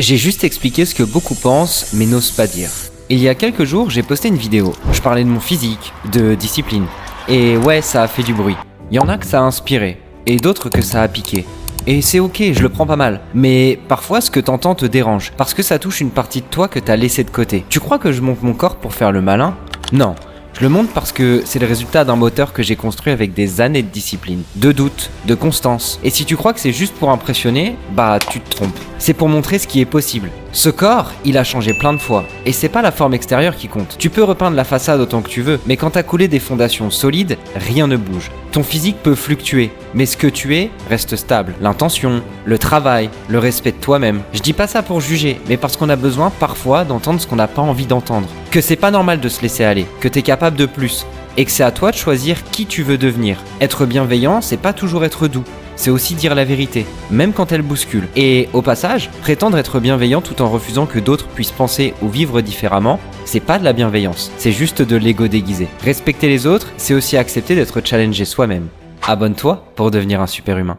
J'ai juste expliqué ce que beaucoup pensent mais n'osent pas dire. Il y a quelques jours, j'ai posté une vidéo. Je parlais de mon physique, de discipline. Et ouais, ça a fait du bruit. Il y en a que ça a inspiré, et d'autres que ça a piqué. Et c'est ok, je le prends pas mal. Mais parfois, ce que t'entends te dérange, parce que ça touche une partie de toi que t'as laissé de côté. Tu crois que je monte mon corps pour faire le malin ? Non. Je le monte parce que c'est le résultat d'un moteur que j'ai construit avec des années de discipline, de doute, de constance. Et si tu crois que c'est juste pour impressionner, bah tu te trompes. C'est pour montrer ce qui est possible. Ce corps, il a changé plein de fois. Et c'est pas la forme extérieure qui compte. Tu peux repeindre la façade autant que tu veux, mais quand t'as coulé des fondations solides, rien ne bouge. Ton physique peut fluctuer, mais ce que tu es reste stable. L'intention, le travail, le respect de toi-même. Je dis pas ça pour juger, mais parce qu'on a besoin parfois d'entendre ce qu'on n'a pas envie d'entendre. Que c'est pas normal de se laisser aller, que t'es capable de plus, et que c'est à toi de choisir qui tu veux devenir. Être bienveillant, c'est pas toujours être doux. C'est aussi dire la vérité, même quand elle bouscule. Et au passage, prétendre être bienveillant tout en refusant que d'autres puissent penser ou vivre différemment, c'est pas de la bienveillance, c'est juste de l'ego déguisé. Respecter les autres, c'est aussi accepter d'être challengé soi-même. Abonne-toi pour devenir un super humain.